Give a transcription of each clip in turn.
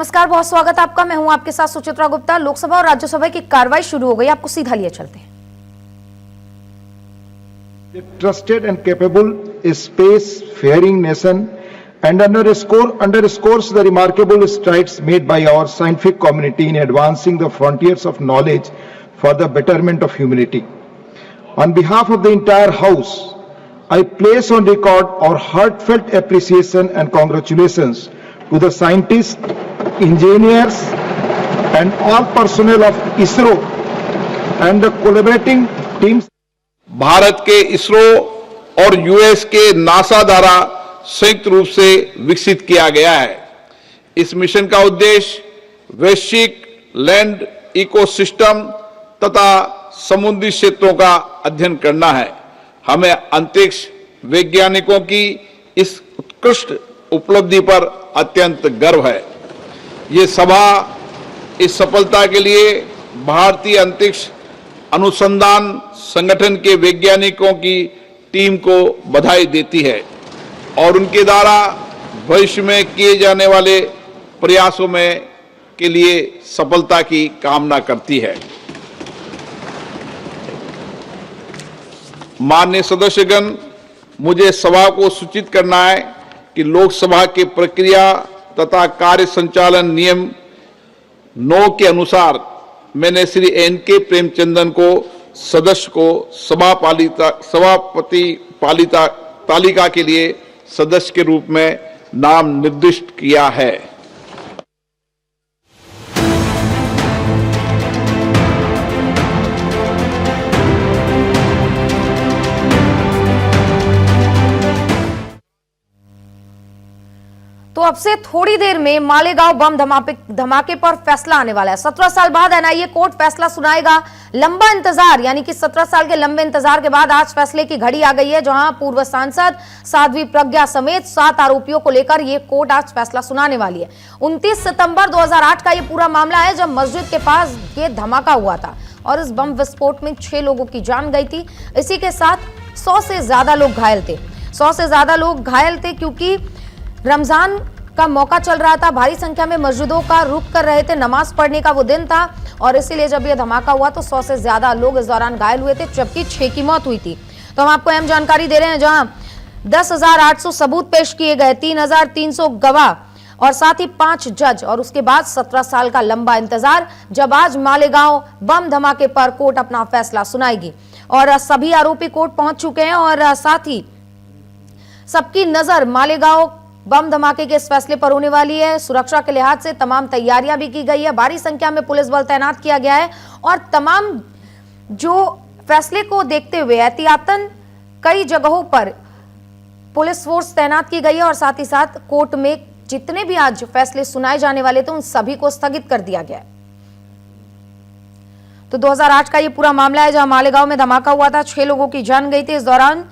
नमस्कार, बहुत स्वागत है आपका। मैं हूं आपके साथ सुचित्रा गुप्ता। लोकसभा और राज्यसभा की कार्रवाई शुरू हो गई, आपको सीधा लिए चलते हैं। Trusted and capable space-faring nation and underscores the remarkable strides made by our scientific community in advancing the frontiers of knowledge for the betterment of humanity. On behalf of the entire House, I place on record our heartfelt appreciation and congratulations to the scientists, engineers and all personnel of ISRO and the collaborating teams. Bharat के इसरो और US के NASA द्वारा संयुक्त रूप से विकसित किया गया है। इस मिशन का उद्देश्य वैश्विक लैंड इकोसिस्टम तथा समुद्री क्षेत्रों का अध्ययन करना है। हमें अंतरिक्ष वैज्ञानिकों की इस उत्कृष्ट उपलब्धि पर अत्यंत गर्व है। ये सभा इस सफलता के लिए भारतीय अंतरिक्ष अनुसंधान संगठन के वैज्ञानिकों की टीम को बधाई देती है और उनके द्वारा भविष्य में किए जाने वाले प्रयासों में के लिए सफलता की कामना करती है। माननीय सदस्यगण, मुझे सभा को सूचित करना है कि लोकसभा की प्रक्रिया तथा कार्य संचालन नियम 9 के अनुसार मैंने श्री एन.के. प्रेमचंदन को सदस्य को सभापति तालिका के लिए सदस्य के रूप में नाम निर्दिष्ट किया है। तो अब से थोड़ी देर में मालेगांव बम धमाके पर फैसला आने वाला है। 17 साल बाद एनआईए कोर्ट फैसला सुनाएगा। लंबा इंतजार, यानी कि 17 साल के लंबे इंतजार के बाद आज फैसले की घड़ी आ गई है, जहां पूर्व सांसद साध्वी प्रज्ञा समेत 7 आरोपियों को लेकर यह कोर्ट आज फैसला सुनाने वाली है। 29 सितंबर 2008 का यह पूरा मामला है, जब मस्जिद के पास ये धमाका हुआ था और इस बम विस्फोट में 6 लोगों की जान गई थी। इसी के साथ 100 से ज्यादा लोग घायल थे। 100 से ज्यादा लोग घायल थे क्योंकि रमजान का मौका चल रहा था। भारी संख्या में मस्जिदों का रुख कर रहे थे, नमाज पढ़ने का वो दिन था और इसीलिए जब यह धमाका हुआ तो 100 से ज्यादा लोग इस दौरान घायल हुए थे, जबकि 6 की मौत हुई थी। तो हम आपको अहम जानकारी दे रहे हैं, जहां 10,800 सबूत पेश किए गए, 3,300 गवाह और साथ ही 5 जज और उसके बाद 17 साल का लंबा इंतजार, जब आज मालेगांव बम धमाके पर कोर्ट अपना फैसला सुनाएगी। और सभी आरोपी कोर्ट पहुंच चुके हैं और साथ ही सबकी नजर मालेगांव बम धमाके के इस फैसले पर होने वाली है। सुरक्षा के लिहाज से तमाम तैयारियां भी की गई है। भारी संख्या में पुलिस बल तैनात किया गया है और तमाम जो फैसले को देखते हुए एहतियातन कई जगहों पर पुलिस फोर्स तैनात की गई है और साथ ही साथ कोर्ट में जितने भी आज फैसले सुनाए जाने वाले थे उन सभी को स्थगित कर दिया गया है। तो 2008 का ये पूरा मामला है, जहां मालेगांव में धमाका हुआ था, 6 लोगों की जान गई थी। इस दौरान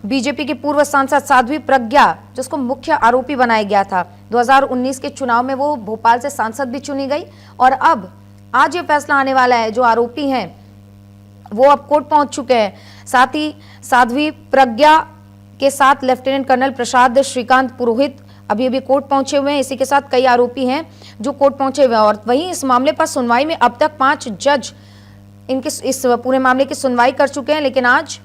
बीजेपी की पूर्व सांसद साध्वी प्रज्ञा, जिसको मुख्य आरोपी बनाया गया था, 2019 के चुनाव में वो भोपाल से सांसद भी चुनी गई और अब आज ये फैसला आने वाला है। जो आरोपी हैं वो अब कोर्ट पहुंच चुके हैं। साथ ही साध्वी प्रज्ञा के साथ लेफ्टिनेंट कर्नल प्रसाद श्रीकांत पुरोहित अभी कोर्ट पहुंचे हुए हैं। इसी के साथ कई आरोपी हैं जो कोर्ट पहुंचे हुए हैं और वहीं इस मामले पर सुनवाई में अब तक 5 जज इस पूरे मामले की सुनवाई कर चुके हैं, लेकिन आज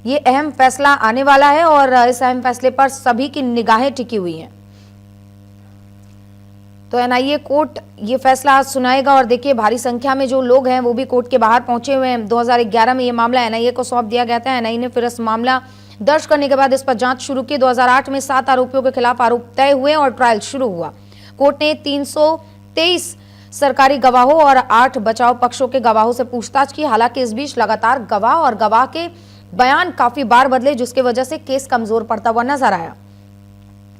ये अहम फैसला आने वाला है और इस अहम फैसले पर सभी की निगाहें टिकी हुई हैं। तो एनआईए कोर्ट ये फैसला आज सुनाएगा और देखिए भारी संख्या में जो लोग हैं वो भी कोर्ट के बाहर पहुंचे हुए हैं। 2011 में ये मामला एनआईए को सौंप दिया गया था। एनआईए ने फिर इस मामला दर्ज करने के बाद इस पर जांच शुरू की। 2008 में 7 आरोपियों के खिलाफ आरोप तय हुए और ट्रायल शुरू हुआ। कोर्ट ने 323 सरकारी गवाहों और 8 बचाव पक्षों के गवाहों से पूछताछ की। हालांकि इस बीच लगातार गवाह और गवाह के बयान काफी बार बदले, जिसकी वजह से केस कमजोर पड़ता हुआ नजर आया।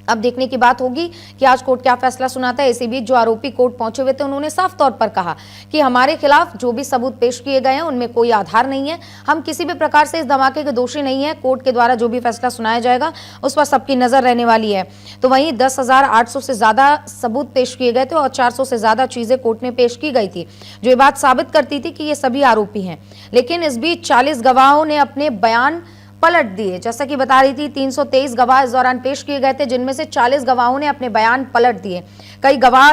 अब देखने की बात होगी कि आज कोर्ट क्या फैसला सुनाता है। इसी बीच जो आरोपी कोर्ट पहुंचे हुए थे उन्होंने साफ तौर पर कहा कि हमारे खिलाफ जो भी सबूत पेश किए गए हैं उनमें कोई आधार नहीं है, हम किसी भी प्रकार से इस धमाके के दोषी नहीं है। कोर्ट के द्वारा जो भी फैसला सुनाया जाएगा उस पर सबकी नजर रहने वाली है। तो वहीं 10,800 से ज्यादा सबूत पेश किए गए थे और 400 से ज्यादा चीजें कोर्ट में पेश की गई थी, जो ये बात साबित करती थी कि ये सभी आरोपी हैं। लेकिन इस बीच 40 गवाहों ने अपने बयान पलट दिए। जैसा कि बता रही थी 323 गवाह इस दौरान पेश किए गए थे, जिनमें से 40 गवाहों ने अपने बयान पलट दिए। कई गवाह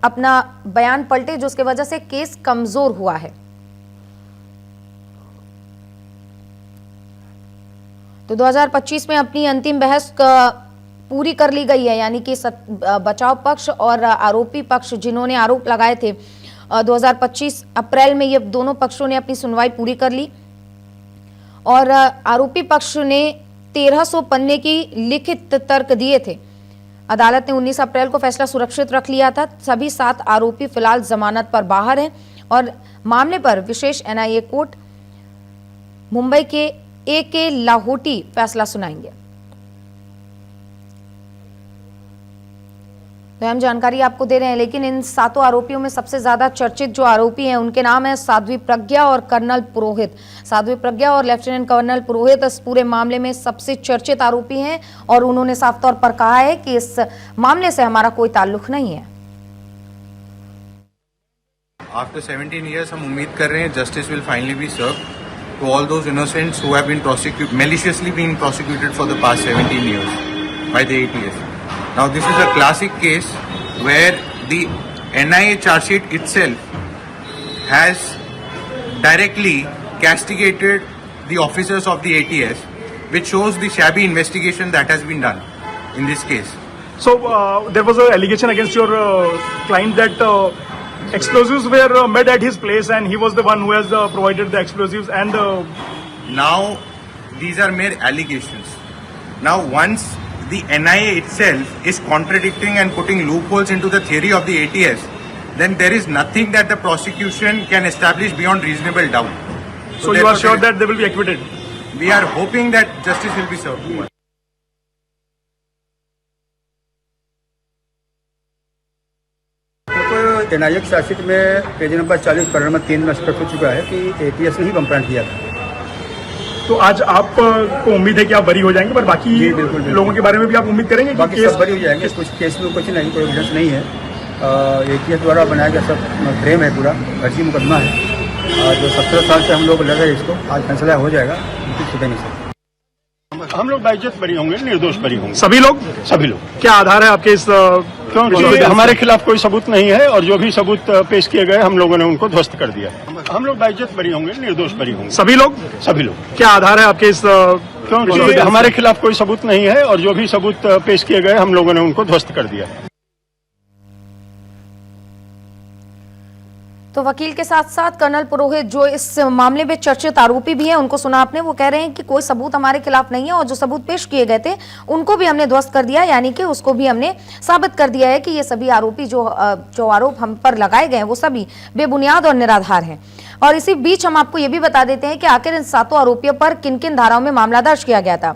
अपना बयान पलटे, जिसकी वजह से केस कमजोर हुआ है। तो 2025 में अपनी अंतिम बहस पूरी कर ली गई है, यानी कि बचाव पक्ष और आरोपी पक्ष जिन्होंने आरोप लगाए थे 2025 अप्रैल में ये दोनों पक्षों ने अपनी सुनवाई पूरी कर ली और आरोपी पक्ष ने 1300 पन्ने की लिखित तर्क दिए थे। अदालत ने 19 अप्रैल को फैसला सुरक्षित रख लिया था। सभी 7 आरोपी फिलहाल जमानत पर बाहर हैं और मामले पर विशेष एनआईए कोर्ट मुंबई के AK लाहौटी फैसला सुनाएंगे। तो हम जानकारी आपको दे रहे हैं, लेकिन इन 7 आरोपियों में सबसे ज्यादा चर्चित जो आरोपी हैं उनके नाम है साध्वी प्रज्ञा और कर्नल पुरोहित। साध्वी प्रज्ञा और लेफ्टिनेंट कर्नल पुरोहित इस पूरे मामले में सबसे चर्चित आरोपी हैं और उन्होंने साफ तौर पर कहा है कि इस मामले से हमारा कोई ताल्लुक नहीं है। आफ्टर 17 years हम उम्मीद कर रहे हैं justice will finally be serve to all those innocents who have been maliciously been prosecuted for the past 17 years by the ATS. Now this is a classic case where the NIA charge sheet itself has directly castigated the officers of the ATS, which shows the shabby investigation that has been done in this case. So there was an allegation against your client that explosives were made at his place and he was the one who has provided the explosives and now these are mere allegations. Now once the NIA itself is contradicting and putting loopholes into the theory of the ATS, then there is nothing that the prosecution can establish beyond reasonable doubt. So you are sure that they will be acquitted? We are hoping that justice will be served. NIA की chargesheet में page number 40 para number 3 में स्पष्ट हो चुका है कि ATS ने ही complaint किया था। तो आज आपको उम्मीद है कि आप बरी हो जाएंगे, पर बाकी बिल्कुल। लोगों के बारे में भी आप उम्मीद करेंगे कि बाकी सब बरी हो जाएंगे। कुछ केस में कुछ नहीं, कोई एविडेंस नहीं है। ATS द्वारा बनाया गया सब फ्रेम है, पूरा फर्जी मुकदमा है। जो 17 साल से हम लोग लड़ रहे हैं इसको, आज फैसला हो जाएगा, कुछ छूटे नहीं सकते। हम लोग बाइज्जत बरी होंगे, निर्दोष बरी होंगे। सभी लोग? सभी लोग। क्या आधार है आपके इस क्योंकि हमारे खिलाफ कोई सबूत नहीं है और जो भी सबूत पेश किए गए हम लोगों ने उनको ध्वस्त कर दिया। हम लोग बाइज्जत बरी होंगे, निर्दोष बरी होंगे। सभी लोग? सभी लोग। क्या आधार है आपके इस क्योंकि हमारे खिलाफ कोई सबूत नहीं है और जो भी सबूत पेश किए गए हम लोगों ने उनको ध्वस्त कर दिया। तो वकील के साथ साथ कर्नल पुरोहित जो इस मामले में चर्चित आरोपी भी हैं उनको सुना आपने, वो कह रहे हैं कि कोई सबूत हमारे खिलाफ नहीं है और जो सबूत पेश किए गए थे उनको भी हमने ध्वस्त कर दिया, यानी कि उसको भी हमने साबित कर दिया है कि ये सभी आरोपी जो आरोप हम पर लगाए गए हैं वो सभी बेबुनियाद और निराधार हैं। और इसी बीच हम आपको ये भी बता देते हैं कि आखिर इन 7 आरोपियों पर किन किन धाराओं में मामला दर्ज किया गया था।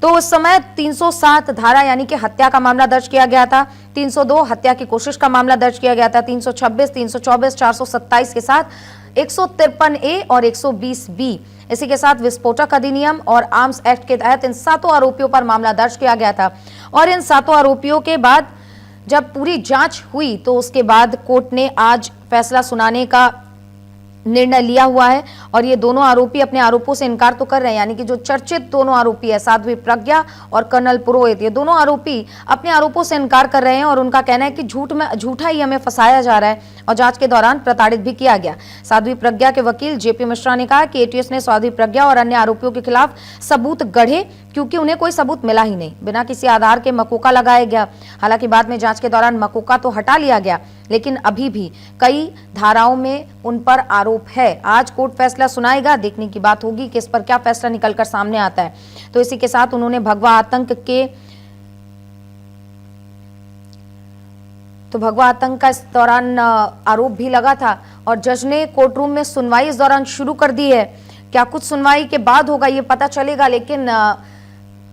तो उस समय 307 धारा यानी कि हत्या का मामला दर्ज किया गया था, 302 हत्या की कोशिश का मामला दर्ज किया गया था, 326, 324, 427 के साथ 153A और 120B, इसी के साथ विस्फोटक अधिनियम और आर्म्स एक्ट के तहत इन 7 आरोपियों पर मामला दर्ज किया गया था। और इन 7 आरोपियों के बाद जब पूरी जांच हुई तो उसके बाद कोर्ट ने आज फैसला सुनाने का निर्णय लिया हुआ है और ये दोनों आरोपी अपने आरोपों से इनकार तो कर रहे हैं, यानी कि जो चर्चित दोनों आरोपी है साध्वी प्रज्ञा और कर्नल पुरोहित, ये दोनों आरोपी अपने आरोपों से इनकार कर रहे हैं और उनका कहना है कि झूठा ही हमें फंसाया जा रहा है और जांच के दौरान प्रताड़ित भी किया गया। साध्वी प्रज्ञा के वकील JP मिश्रा ने कहा कि ATS ने साध्वी प्रज्ञा और अन्य आरोपियों के खिलाफ सबूत गढ़े क्योंकि उन्हें कोई सबूत मिला ही नहीं, बिना किसी आधार के मकोका लगाया गया। हालांकि बाद में जांच के दौरान मकोका तो हटा लिया गया, लेकिन अभी भी कई धाराओं में उन पर आरोप है। आज कोर्ट फैसला सुनाएगा, देखने की बात होगी कि इस पर क्या फैसला निकलकर सामने आता है। तो इसी के साथ उन्होंने भगवा आतंक का इस दौरान आरोप भी लगा था और जज ने कोर्ट रूम में सुनवाई इस दौरान शुरू कर दी है। क्या कुछ सुनवाई के बाद होगा ये पता चलेगा, लेकिन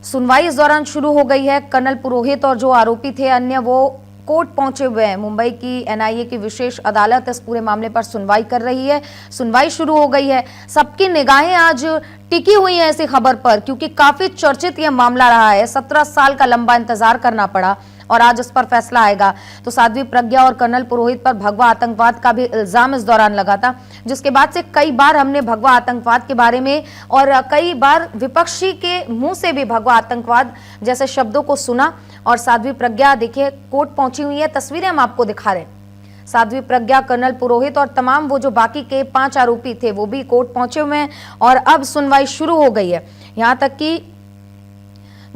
सुनवाई इस दौरान शुरू हो गई है। कर्नल पुरोहित और जो आरोपी थे अन्य वो कोर्ट पहुंचे हुए हैं। मुंबई की NIA की विशेष अदालत इस पूरे मामले पर सुनवाई कर रही है। सुनवाई शुरू हो गई है, सबकी निगाहें आज टिकी हुई हैं ऐसी खबर पर, क्योंकि काफी चर्चित यह मामला रहा है। 17 साल का लंबा इंतजार करना पड़ा और आज इस पर फैसला आएगा। तो साध्वी प्रज्ञा और कर्नल पुरोहित पर भगवा आतंकवाद का भी इल्जाम इस दौरान लगा था, जिसके बाद से कई बार हमने भगवा आतंकवाद के बारे में और कई बार विपक्षी के मुंह से भी भगवा आतंकवाद जैसे शब्दों को सुना। और साध्वी प्रज्ञा देखिए कोर्ट पहुंची हुई है, तस्वीरें हम आपको दिखा रहे हैं। साध्वी प्रज्ञा, कर्नल पुरोहित और तमाम वो जो बाकी के 5 आरोपी थे वो भी कोर्ट पहुंचे हुए हैं और अब सुनवाई शुरू हो गई है। यहां तक कि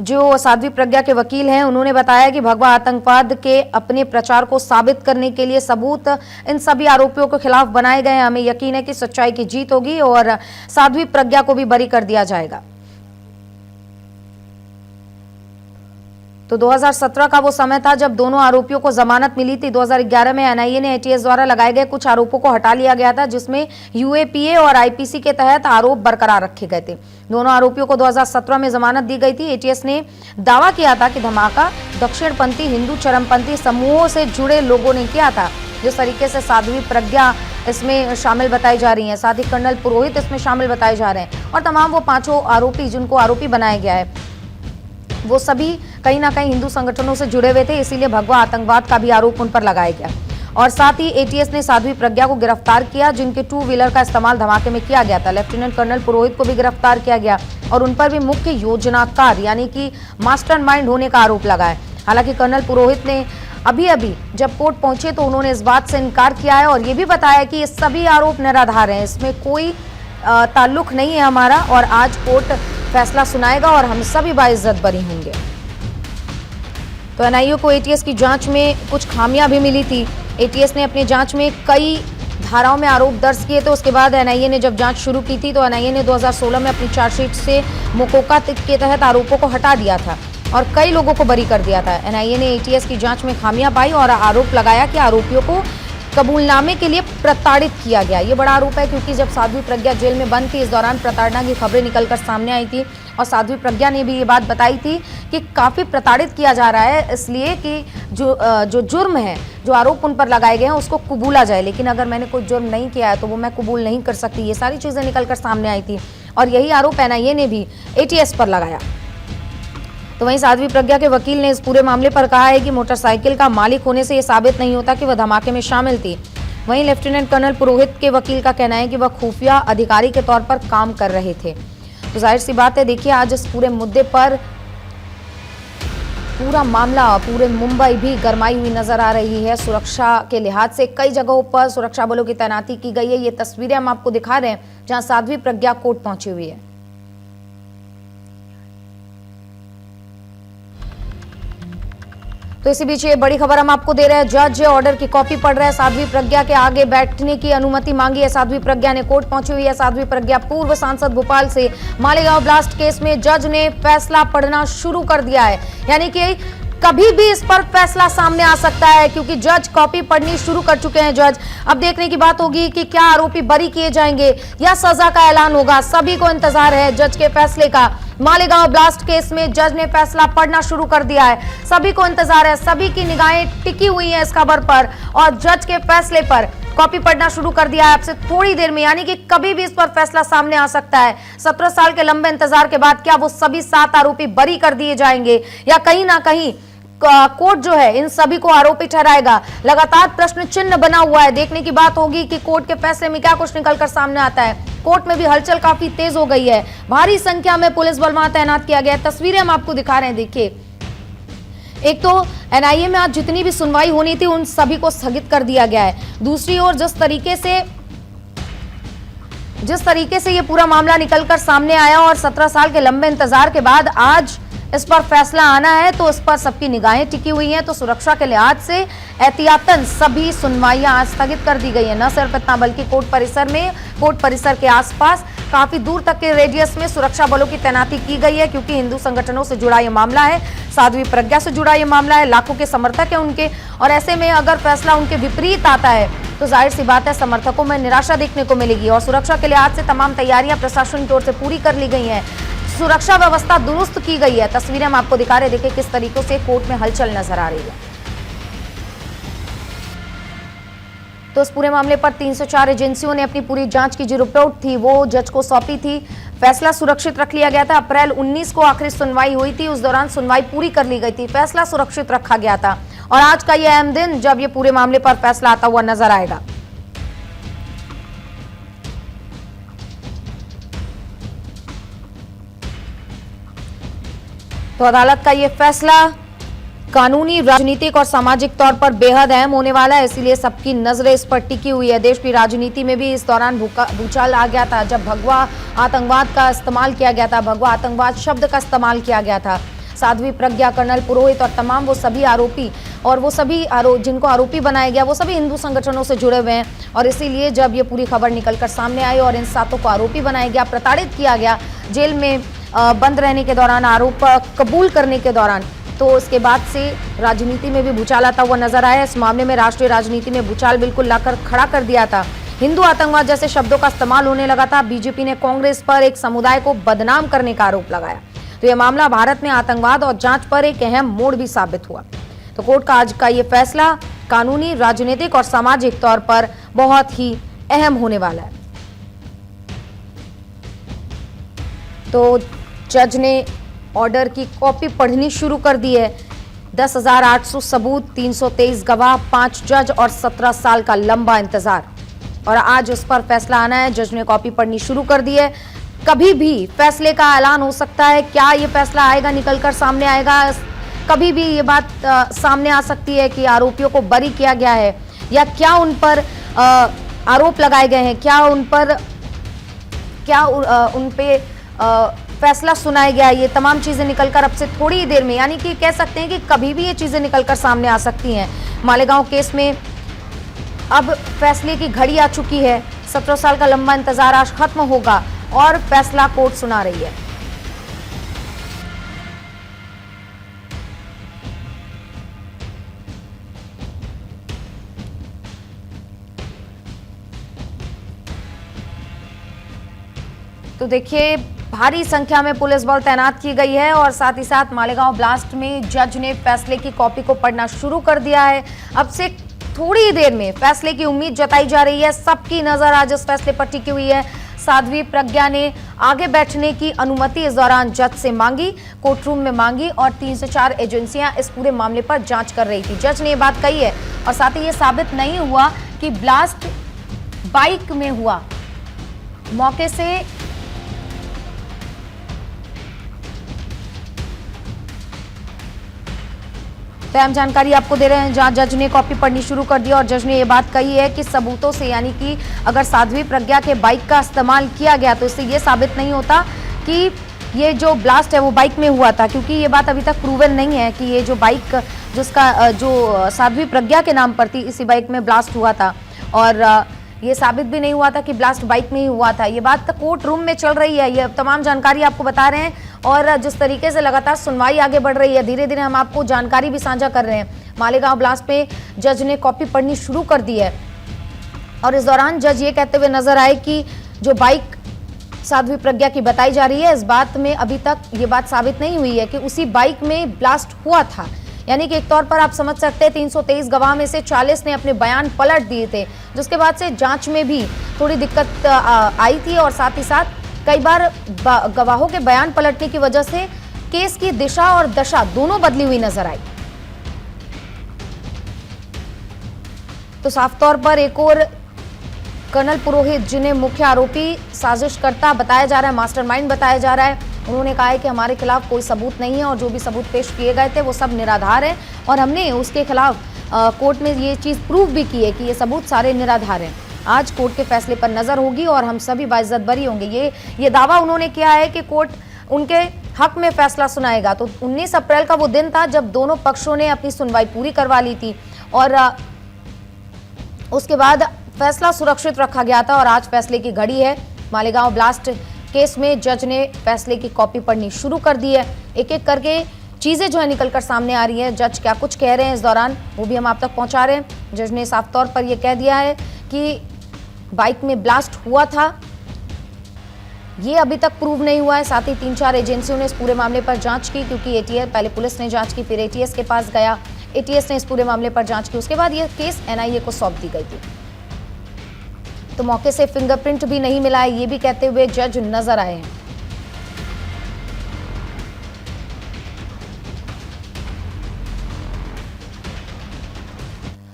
जो साध्वी प्रज्ञा के वकील हैं उन्होंने बताया कि भगवा आतंकवाद के अपने प्रचार को साबित करने के लिए सबूत इन सभी आरोपियों के खिलाफ बनाए गए हैं। हमें यकीन है कि सच्चाई की जीत होगी और साध्वी प्रज्ञा को भी बरी कर दिया जाएगा। तो 2017 का वो समय था जब दोनों आरोपियों को जमानत मिली थी। 2011 में एनआईए ने एटीएस द्वारा लगाए गए कुछ आरोपों को हटा लिया गया था, जिसमें यूएपीए और आईपीसी के तहत आरोप बरकरार रखे गए थे। दोनों आरोपियों को 2017 में जमानत दी गई थी। एटीएस ने दावा किया था कि धमाका दक्षिणपंथी हिंदू चरमपंथी समूहों से जुड़े लोगों ने किया था। जिस तरीके से साध्वी प्रज्ञा इसमें शामिल बताई जा रही है, साथ ही कर्नल पुरोहित इसमें शामिल बताए जा रहे हैं और तमाम वो 5 आरोपी जिनको आरोपी बनाया गया है वो सभी कहीं ना कहीं हिंदू संगठनों से जुड़े हुए थे, इसीलिए भगवा आतंकवाद का भी आरोप उन पर लगाया गया। और साथ ही एटीएस ने साध्वी प्रज्ञा को गिरफ्तार किया, जिनके 2 व्हीलर का इस्तेमाल धमाके में किया गया था। लेफ्टिनेंट कर्नल पुरोहित को भी गिरफ्तार किया गया और उन पर भी मुख्य योजनाकार यानी कि मास्टरमाइंड होने का आरोप लगा है। हालांकि कर्नल पुरोहित ने अभी जब कोर्ट पहुंचे तो उन्होंने इस बात से इनकार किया है और ये भी बताया कि ये सभी आरोप निराधार हैं, इसमें कोई ताल्लुक नहीं है हमारा और आज कोर्ट फैसला सुनाएगा और हम सभी बाइज्जत बरी होंगे। तो एनआईए को एटीएस की जांच में कुछ खामियां भी मिली थी। एटीएस ने अपनी जांच में कई धाराओं में आरोप दर्ज किए थे। उसके बाद एनआईए ने जब जांच शुरू की थी तो एनआईए ने 2016 में अपनी चार्जशीट से मोकोका के तहत आरोपों को हटा दिया था और कई लोगों को बरी कर दिया था। एनआईए ने एटीएस की जांच में खामियां पाई और आरोप लगाया कि आरोपियों को कबूलनामे के लिए प्रताड़ित किया गया। ये बड़ा आरोप है क्योंकि जब साध्वी प्रज्ञा जेल में बंद थी इस दौरान प्रताड़ना की खबरें निकलकर सामने आई थी और साध्वी प्रज्ञा ने भी ये बात बताई थी कि काफ़ी प्रताड़ित किया जा रहा है, इसलिए कि जो जुर्म है, जो आरोप उन पर लगाए गए हैं उसको कबूला जाए, लेकिन अगर मैंने कोई जुर्म नहीं किया है तो वो मैं कबूल नहीं कर सकती। ये सारी चीज़ें निकलकर सामने आई थी और यही आरोप एनआईए ने भी एटीएस पर लगाया। तो वहीं साध्वी प्रज्ञा के वकील ने इस पूरे मामले पर कहा है कि मोटरसाइकिल का मालिक होने से यह साबित नहीं होता कि वह धमाके में शामिल थी। वहीं लेफ्टिनेंट कर्नल पुरोहित के वकील का कहना है कि वह खुफिया अधिकारी के तौर पर काम कर रहे थे। तो जाहिर सी बात है, देखिए आज इस पूरे मुद्दे पर पूरा मामला, पूरे मुंबई भी गरमाई हुई नजर आ रही है। सुरक्षा के लिहाज से कई जगहों पर सुरक्षा बलों की तैनाती की गई है। ये तस्वीरें हम आपको दिखा रहे हैं जहां साध्वी प्रज्ञा कोर्ट पहुंची हुई है। तो इसी बीच ये बड़ी खबर हम आपको दे रहे हैं। जज ऑर्डर की कॉपी पढ़ रहे हैं। साध्वी प्रज्ञा के आगे बैठने की अनुमति मांगी है। साध्वी प्रज्ञा ने कोर्ट पहुंची हुई है। साध्वी प्रज्ञा पूर्व सांसद भोपाल से मालेगांव ब्लास्ट केस में जज ने फैसला पढ़ना शुरू कर दिया है, यानी कि कभी भी इस पर फैसला सामने आ सकता है क्योंकि जज कॉपी पढ़नी शुरू कर चुके हैं। जज अब देखने की बात होगी कि क्या आरोपी बरी किए जाएंगे या सजा का ऐलान होगा। सभी को इंतजार है जज के फैसले का। मालेगांव ब्लास्ट केस में जज ने फैसला पढ़ना शुरू कर दिया है। सभी को इंतजार है, सभी की निगाहें टिकी हुई हैं इस खबर पर और जज के फैसले पर। कॉपी पढ़ना शुरू कर दिया है आपसे थोड़ी देर में, यानी कि कभी भी इस पर फैसला सामने आ सकता है। 17 साल के लंबे इंतजार के बाद क्या वो सभी 7 आरोपी बरी कर दिए जाएंगे या कहीं ना कहीं कोर्ट जो है इन सभी को आरोपी ठहराएगा? लगातार प्रश्न चिन्ह बना हुआ है। देखने की बात होगी कि कोर्ट के फैसले में क्या कुछ निकलकर सामने आता है। कोर्ट में भी हलचल काफी तेज हो गई है। भारी संख्या में पुलिस बल वहां तैनात किया गया है। तस्वीरें हम आपको दिखा रहे हैं। देखिए, एक तो एनआईए में आज जितनी भी सुनवाई होनी थी उन सभी को स्थगित कर दिया गया है। दूसरी ओर जिस तरीके से ये पूरा मामला निकलकर सामने आया और 17 साल के लंबे इंतजार के बाद आज इस पर फैसला आना है तो इस पर सबकी निगाहें टिकी हुई हैं। तो सुरक्षा के लिहाज से एहतियातन सभी सुनवाइयां आज स्थगित कर दी गई है। न सिर्फ इतना बल्कि कोर्ट परिसर के आसपास काफी दूर तक के रेडियस में सुरक्षा बलों की तैनाती की गई है क्योंकि हिंदू संगठनों से जुड़ा यह मामला है, साध्वी प्रज्ञा से जुड़ा यह मामला है। लाखों के समर्थक है उनके और ऐसे में अगर फैसला उनके विपरीत आता है तो जाहिर सी बात है समर्थकों में निराशा देखने को मिलेगी। और सुरक्षा के लिहाज से तमाम तैयारियां प्रशासन की ओर से पूरी कर ली गई हैं। सुरक्षा व्यवस्था दुरुस्त की गई है। तस्वीरें हम आपको दिखा रहे हैं। देखिए किस तरीके से कोर्ट में हलचल नजर आ रही है। तो इस पूरे मामले पर 304 एजेंसियों ने अपनी पूरी जांच की जो रिपोर्ट थी वो जज को सौंपी थी। फैसला सुरक्षित रख लिया गया था। अप्रैल 19 को आखिरी सुनवाई हुई थी, उस दौरान सुनवाई पूरी कर ली गई थी, फैसला सुरक्षित रखा गया था। और आज का यह अहम दिन जब ये पूरे मामले पर फैसला आता हुआ नजर आएगा। तो अदालत का ये फैसला कानूनी, राजनीतिक और सामाजिक तौर पर बेहद अहम होने वाला है, इसीलिए सबकी नजरें इस पर टिकी हुई है। देश की राजनीति में भी इस दौरान भूचाल आ गया था जब भगवा आतंकवाद का इस्तेमाल किया गया था, भगवा आतंकवाद शब्द का इस्तेमाल किया गया था। साध्वी प्रज्ञा, कर्नल पुरोहित और तमाम वो सभी आरोपी और वो सभी जिनको आरोपी बनाया गया वो सभी हिंदू संगठनों से जुड़े हुए हैं। और इसीलिए जब ये पूरी खबर निकलकर सामने आई और इन 7 को आरोपी बनाया गया, प्रताड़ित किया गया, जेल में बंद रहने के दौरान, आरोप कबूल करने के दौरान, तो उसके बाद से राजनीति में भी भूचाल आता हुआ नजर आया। इस मामले में राष्ट्रीय राजनीति में भूचाल बिल्कुल लाकर खड़ा कर दिया था। हिंदू आतंकवाद जैसे शब्दों का इस्तेमाल होने लगा था। बीजेपी ने कांग्रेस पर एक समुदाय को बदनाम करने का आरोप लगाया। तो यह मामला भारत में आतंकवाद और जांच पर एक अहम मोड़ भी साबित हुआ। तो कोर्ट का आज का ये फैसला कानूनी, राजनीतिक और सामाजिक तौर पर बहुत ही अहम होने वाला है। तो जज ने ऑर्डर की कॉपी पढ़नी शुरू कर दी है। 10,800 सबूत, 323 गवाह, 5 जज और 17 साल का लंबा इंतजार, और आज उस पर फैसला आना है। जज ने कॉपी पढ़नी शुरू कर दी है। कभी भी फैसले का ऐलान हो सकता है। क्या ये फैसला आएगा, निकलकर सामने आएगा? कभी भी ये बात सामने आ सकती है कि आरोपियों को बरी किया गया है या क्या उन पर आरोप लगाए गए हैं, क्या उन पे फैसला सुनाया गया। ये तमाम चीजें निकलकर अब से थोड़ी ही देर में, यानी कि कह सकते हैं कि कभी भी ये चीजें निकलकर सामने आ सकती हैं। मालेगांव केस में अब फैसले की घड़ी आ चुकी है। 17 साल का लंबा इंतजार आज खत्म होगा और फैसला कोर्ट सुना रही है। तो देखिए, भारी संख्या में पुलिस बल तैनात की गई है और साथ ही साथ मालेगांव ब्लास्ट में जज ने फैसले की कॉपी को पढ़ना शुरू कर दिया है। अब से थोड़ी ही देर में फैसले की उम्मीद जताई जा रही है। सबकी नजर आज इस फैसले पर टिकी हुई है। साध्वी प्रज्ञा ने आगे बैठने की अनुमति इस दौरान जज से मांगी, कोर्ट रूम में मांगी, और 304 एजेंसियां इस पूरे मामले पर जांच कर रही थी। जज ने ये बात कही है और साथ ही ये साबित नहीं हुआ कि ब्लास्ट बाइक में हुआ। मौके से तो अहम जानकारी आपको दे रहे हैं, जहां जज ने कॉपी पढ़नी शुरू कर दी और जज ने यह बात कही है कि सबूतों से, यानी कि अगर साध्वी प्रज्ञा के बाइक का इस्तेमाल किया गया तो इससे यह साबित नहीं होता कि ये जो ब्लास्ट है वो बाइक में हुआ था, क्योंकि ये बात अभी तक प्रूवन नहीं है कि ये जो बाइक जो साध्वी प्रज्ञा के नाम पर थी, इसी बाइक में ब्लास्ट हुआ था। और ये साबित भी नहीं हुआ था कि ब्लास्ट बाइक में ही हुआ था। ये बात कोर्ट रूम में चल रही है। ये तमाम जानकारी आपको बता रहे हैं और जिस तरीके से लगातार सुनवाई आगे बढ़ रही है, धीरे धीरे हम आपको जानकारी भी साझा कर रहे हैं। मालेगांव ब्लास्ट पे जज ने कॉपी पढ़नी शुरू कर दी है और इस दौरान जज ये कहते हुए नजर आए कि जो बाइक साध्वी प्रज्ञा की बताई जा रही है, इस बात में अभी तक ये बात साबित नहीं हुई है कि उसी बाइक में ब्लास्ट हुआ था। यानी कि एक तौर पर आप समझ सकते हैं 323 गवाह में से 40 ने अपने बयान पलट दिए थे, जिसके बाद से जांच में भी थोड़ी दिक्कत आई थी और साथ ही साथ कई बार गवाहों के बयान पलटने की वजह से केस की दिशा और दशा दोनों बदली हुई नजर आई। तो साफ तौर पर एक और कर्नल पुरोहित, जिन्हें मुख्य आरोपी साजिशकर्ता बताया जा रहा है, मास्टरमाइंड बताया जा रहा है, उन्होंने कहा है कि हमारे खिलाफ कोई सबूत नहीं है और जो भी सबूत पेश किए गए थे वो सब निराधार है और हमने उसके खिलाफ कोर्ट में ये चीज़ प्रूव भी की है कि ये सबूत सारे निराधार हैं। आज कोर्ट के फैसले पर नजर होगी और हम सभी बाइज्जत बरी होंगे। ये दावा उन्होंने किया है कि कोर्ट उनके हक में फैसला सुनाएगा। तो 19 अप्रैल का वो दिन था जब दोनों पक्षों ने अपनी सुनवाई पूरी करवा ली थी और उसके बाद फैसला सुरक्षित रखा गया था और आज फैसले की घड़ी है। मालेगांव ब्लास्ट केस में जज ने फैसले की कॉपी पढ़नी शुरू कर दी है। एक एक करके चीजें जो है निकलकर सामने आ रही हैं। जज क्या कुछ कह रहे हैं इस दौरान वो भी हम आप तक पहुंचा रहे हैं। जज ने साफ तौर पर यह कह दिया है कि बाइक में ब्लास्ट हुआ था, ये अभी तक प्रूव नहीं हुआ है। साथ ही 3-4 एजेंसियों ने इस पूरे मामले पर जांच की, क्योंकि एटीएस, पहले पुलिस ने जांच की, फिर एटीएस के पास गया, एटीएस ने इस पूरे मामले पर जांच की, उसके बाद ये केस एनआईए को सौंप दी गई थी। तो मौके से फिंगरप्रिंट भी नहीं मिला है, ये भी कहते हुए जज नजर आए हैं।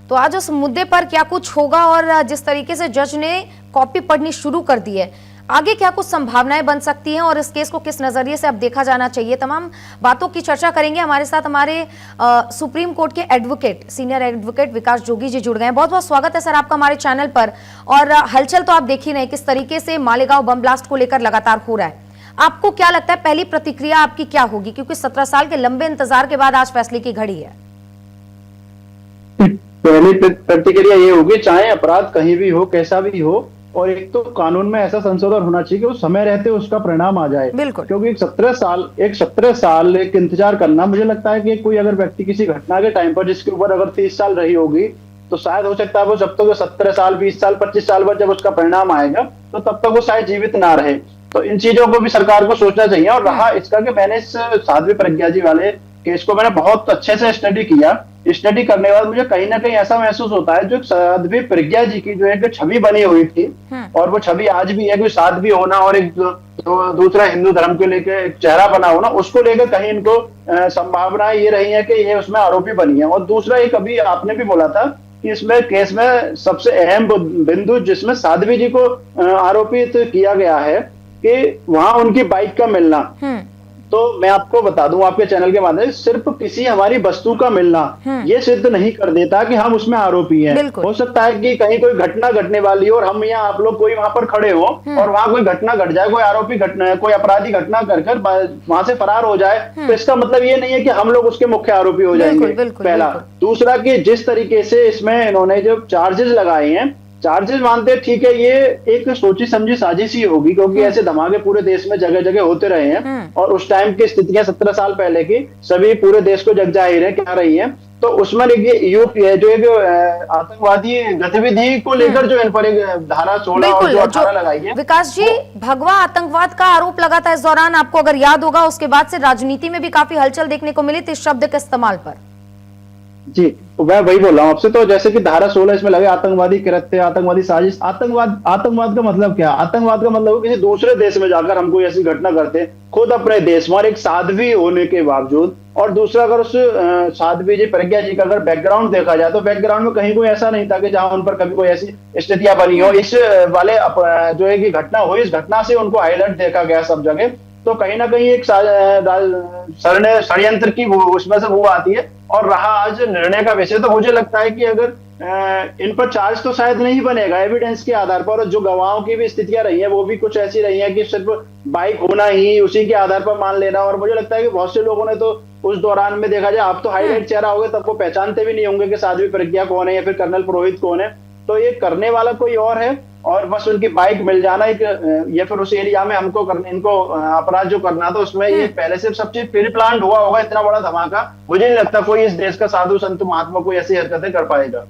तो आज उस मुद्दे पर क्या कुछ होगा और जिस तरीके से जज ने कॉपी पढ़नी शुरू कर दी है, आगे क्या कुछ संभावनाएं बन सकती हैं और इस केस को किस नजरिए से अब देखा जाना चाहिए, तमाम बातों की चर्चा करेंगे। हमारे साथ हमारे सुप्रीम कोर्ट के एडवोकेट, सीनियर एडवोकेट विकास जोगी जी जुड़ गए हैं। बहुत बहुत स्वागत है सर आपका हमारे चैनल पर। और हलचल तो आप देख ही रहे हैं किस तरीके से मालेगांव बम ब्लास्ट को लेकर लगातार हो रहा है। आपको क्या लगता है, पहली प्रतिक्रिया आपकी क्या होगी, क्योंकि 17 साल के लंबे इंतजार के बाद आज फैसले की घड़ी है? पहली प्रतिक्रिया ये होगी, चाहे अपराध कहीं भी हो, कैसा भी हो, और एक तो कानून में ऐसा संशोधन होना चाहिए कि उस समय रहते उसका परिणाम आ जाए। बिल्कुल। क्योंकि एक 17 साल एक इंतजार करना, मुझे लगता है कि कोई अगर व्यक्ति किसी घटना के टाइम पर जिसके ऊपर अगर 30 साल रही होगी, तो शायद हो सकता है वो जब तक 17 साल 20 साल 25 साल बाद जब उसका परिणाम आएगा तो तब तक वो शायद जीवित ना रहे। तो इन चीजों को भी सरकार को सोचना चाहिए। और रहा इसका कि मैंने इस साध्वी प्रज्ञा जी वाले केस को मैंने बहुत अच्छे से स्टडी किया। स्टडी करने के बाद मुझे कहीं ना कहीं ऐसा महसूस होता है, जो साध्वी प्रज्ञा जी की जो एक छवि बनी हुई थी, और वो छवि आज भी है कि साध्वी होना और एक दूसरा हिंदू धर्म के लेकर एक चेहरा बना होना, उसको लेकर कहीं इनको संभावना ये रही है कि ये उसमें आरोपी बनी है। और दूसरा एक अभी आपने भी बोला था कि इसमें केस में सबसे अहम बिंदु जिसमें साध्वी जी को आरोपित किया गया है कि वहां उनकी बाइक का मिलना। तो मैं आपको बता दूं आपके चैनल के माध्यम से, सिर्फ किसी हमारी वस्तु का मिलना ये सिद्ध नहीं कर देता कि हम उसमें आरोपी हैं। हो सकता है कि कहीं कोई घटना घटने वाली हो और हम यहाँ आप लोग कोई वहां पर खड़े हो और वहां कोई घटना घट जाए, कोई आरोपी घटना, कोई अपराधी घटना कर वहां से फरार हो जाए, तो इसका मतलब ये नहीं है कि हम लोग उसके मुख्य आरोपी हो जाएंगे। पहला। दूसरा कि जिस तरीके से इसमें इन्होंने जो चार्जेस लगाए हैं, चार्जेस मानते हैं, ठीक है, ये एक सोची समझी साजिश ही होगी, क्योंकि ऐसे धमाके पूरे देश में जगह जगह होते रहे हैं और उस टाइम की स्थितियां 17 साल पहले की सभी पूरे देश को जगजाहिर है क्या रही है। तो उसमें यूपी जो एक आतंकवादी गतिविधि को लेकर जो इन पर एक धारा 16 और जो 18 लगाई है। विकास जी, भगवा आतंकवाद का आरोप लगा था इस दौरान, आपको अगर याद होगा, उसके बाद से राजनीति में भी काफी हलचल देखने को मिली थी इस शब्द के इस्तेमाल पर। जी, मैं वही बोल रहा हूँ आपसे। तो जैसे कि धारा 16 इसमें लगे, आतंकवादी कृत्य, आतंकवादी साजिश। आतंकवाद का मतलब क्या? आतंकवाद का मतलब किसी दूसरे देश में जाकर हम कोई ऐसी घटना करते, खुद अपने देश में, एक साध्वी होने के बावजूद। और दूसरा, अगर उस साध्वी जी प्रज्ञा जी का अगर बैकग्राउंड देखा जाए तो बैकग्राउंड में कहीं कोई ऐसा नहीं था कि जहां उन पर कभी कोई ऐसी स्थितियां बनी हो। इस वाले जो है कि घटना हुई, इस घटना से उनको हाईलाइट देखा गया सब जगह। तो कहीं ना कहीं एक षड्यंत्र की उसमें से वो आती है। और रहा आज निर्णय का विषय, तो मुझे लगता है कि अगर इन पर चार्ज तो शायद नहीं बनेगा एविडेंस के आधार पर, और जो गवाहों की भी स्थितियां रही है वो भी कुछ ऐसी रही है कि सिर्फ बाइक होना ही उसी के आधार पर मान लेना। और मुझे लगता है कि बहुत से लोगों ने तो उस दौरान में देखा जाए, आप तो हाईलाइट चेहरा होगा तब वो पहचानते भी नहीं होंगे कि साध्वी प्रज्ञा कौन है या फिर कर्नल पुरोहित कौन है। तो ये करने वाला कोई और है और बस उनकी बाइक मिल जाना एक, या फिर उस एरिया में हमको करने, इनको अपराध जो करना था उसमें ये पहले से सब चीज प्री प्लान हुआ होगा। इतना बड़ा धमाका मुझे नहीं लगता कोई इस देश का साधु संत महात्मा कोई ऐसी हरकतें कर पाएगा।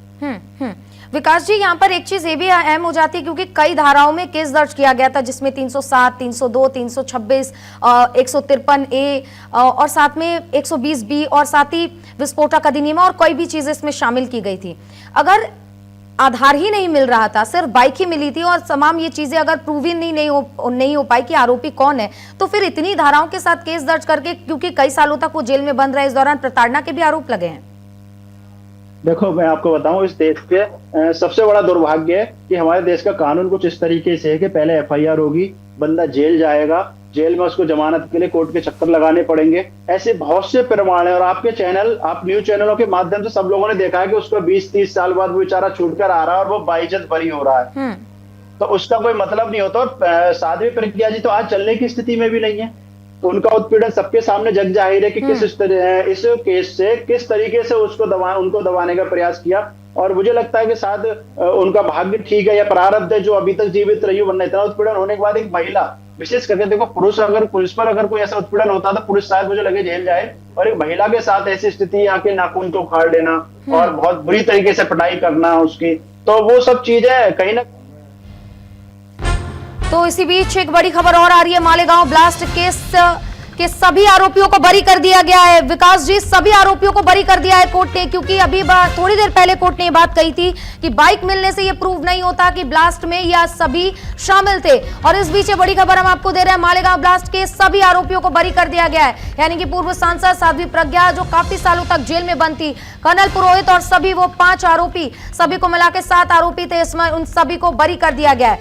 विकास जी, यहाँ पर एक चीज ये भी अहम हो जाती है, क्योंकि कई धाराओं में केस दर्ज किया गया था, जिसमें 307, 302, 326, 153A और साथ में 120B और साथ ही विस्फोटक अधिनियम और कोई भी चीज इसमें शामिल की गई थी। अगर आधार ही नहीं मिल रहा था, सिर्फ बाइक ही मिली थी और तमाम ये चीजें अगर प्रूविन नहीं हो पाई कि आरोपी कौन है, तो फिर इतनी धाराओं के साथ केस दर्ज करके, क्योंकि कई सालों तक वो जेल में बंद रहे, इस दौरान प्रताड़ना के भी आरोप लगे हैं। देखो, मैं आपको बताऊं, इस देश के सबसे बड़ा दुर्भाग्य है कि हमारे देश का कानून कुछ इस तरीके से है कि पहले FIR होगी, बंदा जेल जाएगा, जेल में उसको जमानत के लिए कोर्ट के चक्कर लगाने पड़ेंगे। ऐसे बहुत से प्रमाण है और आपके चैनल, आप न्यूज चैनलों के माध्यम से सब लोगों ने देखा है कि उसको 20-30 साल बाद वो बेचारा छूट कर आ रहा है और वो बाइज्जत बरी हो रहा है। तो उसका कोई मतलब नहीं होता। और साध्वी प्रज्ञा जी तो आज चलने की स्थिति में भी नहीं है, तो उनका उत्पीड़न सबके सामने जग जाहिर है कि इस केस से किस तरीके से उनको दबाने का प्रयास किया। और मुझे लगता है कि शायद उनका भाग्य ठीक है या प्रारब्ध है जो अभी तक जीवित रही, वरना इतना उत्पीड़न होने के बाद एक महिला, विशेष करके देखो पुरुष, अगर पुरुष पर अगर कोई ऐसा उत्पीड़न होता तो पुरुष शायद मुझे लगे जेल जाए, और एक महिला के साथ ऐसी स्थिति आके नाखून को उखाड़ लेना और बहुत बुरी तरीके से पिटाई करना उसकी, तो वो सब चीजें कहीं ना। तो इसी बीच एक बड़ी खबर और आ रही है, मालेगांव ब्लास्ट केस कि सभी आरोपियों को बरी कर दिया गया है। विकास जी, सभी आरोपियों को बरी कर दिया है कोर्ट ने, क्योंकि अभी थोड़ी देर पहले कोर्ट ने ये बात कही थी कि बाइक मिलने से ये प्रूव नहीं होता कि ब्लास्ट में यह सभी शामिल थे। और इस बीच बड़ी खबर हम आपको दे रहे हैं, मालेगांव ब्लास्ट के सभी आरोपियों को बरी कर दिया गया है। यानी कि पूर्व सांसद साध्वी प्रज्ञा जो काफी सालों तक जेल में बंद थी, कर्नल पुरोहित और सभी वो 5 आरोपी, सभी को मिला के 7 आरोपी थे, इसमें उन सभी को बरी कर दिया गया है।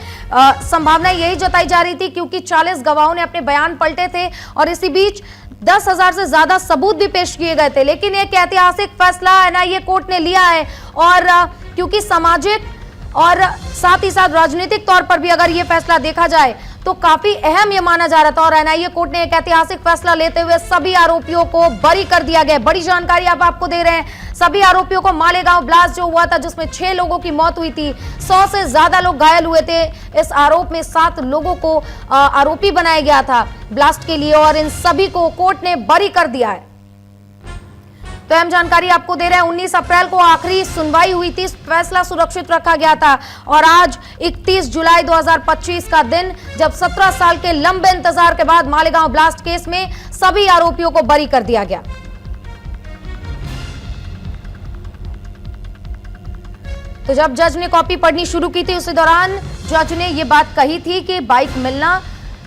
संभावना यही जताई जा रही थी क्योंकि 40 गवाहों ने अपने बयान पलटे थे और इसी बीच 10,000 से ज्यादा सबूत भी पेश किए गए थे। लेकिन एक ऐतिहासिक फैसला एनआईए कोर्ट ने लिया है और क्योंकि सामाजिक और साथ ही साथ राजनीतिक तौर पर भी अगर ये फैसला देखा जाए तो काफी अहम ये माना जा रहा था और एनआईए कोर्ट ने एक ऐतिहासिक फैसला लेते हुए सभी आरोपियों को बरी कर दिया गया। बड़ी जानकारी आप आपको दे रहे हैं, सभी आरोपियों को मालेगांव ब्लास्ट जो हुआ था जिसमें 6 लोगों की मौत हुई थी, 100 से ज्यादा लोग घायल हुए थे, इस आरोप में 7 लोगों को आरोपी बनाया गया था ब्लास्ट के लिए और इन सभी को कोर्ट ने बरी कर दिया है। तो अहम जानकारी आपको दे रहे हैं, 19 अप्रैल को आखिरी सुनवाई हुई थी, फैसला सुरक्षित रखा गया था और आज 31 जुलाई 2025 का दिन जब 17 साल के लंबे इंतजार के बाद मालेगांव ब्लास्ट केस में सभी आरोपियों को बरी कर दिया गया। तो जब जज ने कॉपी पढ़नी शुरू की थी उसी दौरान जज ने यह बात कही थी कि बाइक मिलना